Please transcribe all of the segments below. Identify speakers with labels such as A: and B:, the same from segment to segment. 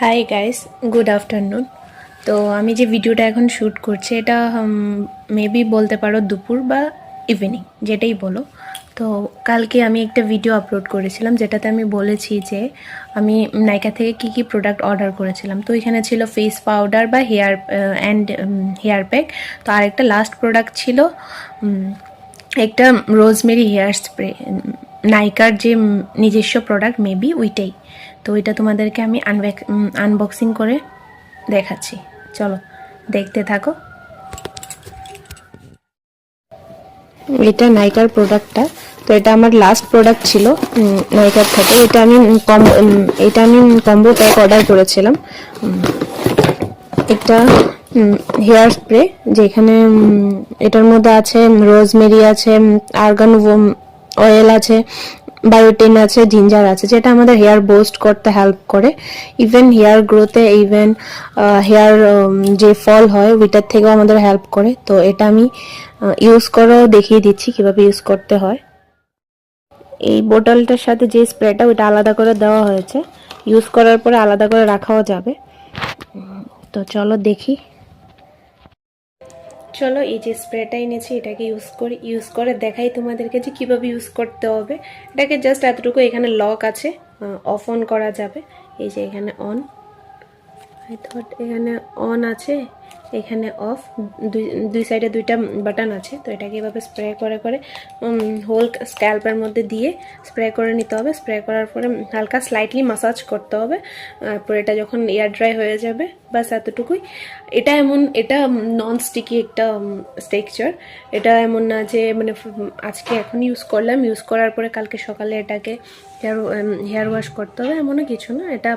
A: Hi guys, good afternoon. তো আমি যে ভিডিওটা এখন শ্যুট করছি এটা মেবি বলতে পারো দুপুর বা ইভিনিং, যেটাই বলো। তো কালকে আমি একটা ভিডিও আপলোড করেছিলাম যেটাতে আমি বলেছি যে আমি নাইকা থেকে কি কি প্রোডাক্ট অর্ডার করেছিলাম। তো এখানে ছিল ফেস পাউডার বা হেয়ার অ্যান্ড হেয়ার প্যাক। তো আরেকটা লাস্ট প্রোডাক্ট ছিল একটা রোজমেরি হেয়ার স্প্রে, নাইকার যে নিজস্ব প্রোডাক্ট মেবি ওইটাই। তো ওইটা তোমাদেরকে আমি আনবক্সিং করে দেখাচ্ছি, চলো দেখতে থাকো। এটা নাইকার প্রোডাক্টটা। তো এটা আমার লাস্ট প্রোডাক্ট ছিল নাইকার থেকে। এটা আমি কম্বো প্যাক অর্ডার করেছিলাম। একটা হেয়ার স্প্রে, যেখানে এটার মধ্যে আছে রোজমেরি আছে, আর্গান অয়েল আছে, বায়োটিন আছে, জিঞ্জার আছে, যেটা আমাদের হেয়ার বুস্ট করতে হেল্প করে, ইভেন হেয়ার গ্রোথে, ইভেন হেয়ার যে ফল হয় ওইটার থেকেও আমাদের হেল্প করে। তো এটা আমি ইউজ করেও দেখিয়ে দিচ্ছি কিভাবে ইউজ করতে হয়। এই বোতলটার সাথে যে স্প্রেটা ওইটা আলাদা করে দেওয়া হয়েছে, ইউজ করার পরে আলাদা করে রাখাও যাবে। তো চলো দেখি। চলো এই যে স্প্রেটা এনেছি এটাকে ইউজ করে দেখাই তোমাদেরকে যে কীভাবে ইউজ করতে হবে। এটাকে জাস্ট এতটুকু, এখানে লক আছে, অফ অন করা যাবে। এই যে এখানে অন, এখানে অন আছে, এখানে অফ, দুই সাইডে দুইটা বাটন আছে। তো এটাকে এভাবে স্প্রে করে করে হোল স্ক্যাল্পের মধ্যে দিয়ে স্প্রে করে নিতে হবে। স্প্রে করার পরে হালকা স্লাইটলি মাসাজ করতে হবে। তারপর এটা যখন এয়ার ড্রাই হয়ে যাবে, বাস এতটুকুই। এটা নন স্টিকি একটা টেক্সচার। এটা এমন না যে মানে আজকে এখন ইউজ করলাম, ইউজ করার পরে কালকে সকালে এটাকে হেয়ার ওয়াশ করতে হবে, এমনও কিছু না। এটা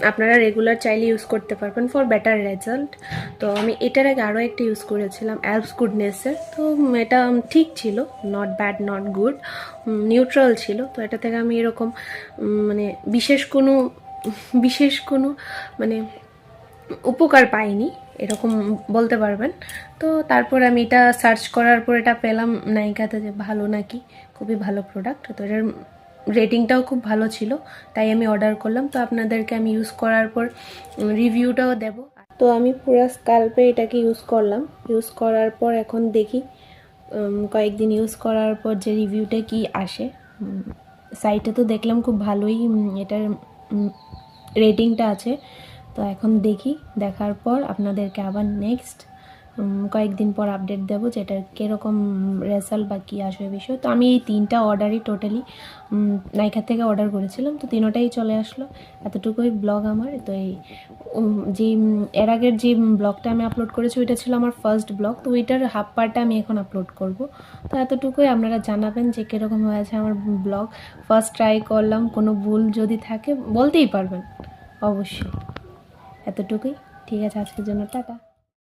A: আপনারা রেগুলার চাইলে ইউজ করতে পারবেন ফর বেটার রেজাল্ট। তো আমি এটার আগে আরও একটা ইউজ করেছিলাম অ্যালপস গুডনেসের। তো এটা ঠিক ছিল, not bad not good, neutral ছিল। তো এটা থেকে আমি এরকম মানে বিশেষ কোনো মানে উপকার পাইনি এরকম বলতে পারবেন। তো তারপর আমি এটা সার্চ করার পর এটা পেলাম নাইকাতে যে ভালো নাকি, খুবই ভালো প্রোডাক্ট। তো এটার রেটিংটাও খুব ভালো ছিল, তাই আমি অর্ডার করলাম। তো আপনাদেরকে আমি ইউজ করার পর রিভিউটাও দেব। তো আমি পুরো স্কাল্পে এটাকে ইউজ করলাম, ইউজ করার পর এখন দেখি কয়েকদিন ইউজ করার পর যে রিভিউটা কি আসে। সাইটে তো দেখলাম খুব ভালোই এটার রেটিংটা আছে। তো এখন দেখি, দেখার পর আপনাদেরকে আবার নেক্সট কয়েকদিন পর আপডেট দেবো যে এটার কীরকম রেজাল্ট বা কী আসবে বিষয়। তো আমি এই 3টা অর্ডারই টোটালি নাইকা থেকে অর্ডার করেছিলাম। তো 3টাই চলে আসলো। এতটুকুই ব্লগ আমার। তো এই যে এর আগের যে ব্লগটা আমি আপলোড করেছি ওইটা ছিল আমার ফার্স্ট ব্লগ। তো ওইটার হাফ পার্টটা আমি এখন আপলোড করব। তো এতটুকুই, আপনারা জানাবেন যে কীরকম হয়েছে আমার ব্লগ। ফার্স্ট ট্রাই করলাম, কোনো ভুল যদি থাকে বলতেই পারবেন অবশ্যই। এতটুকুই, ঠিক আছে, আজকের জন্য টাটা।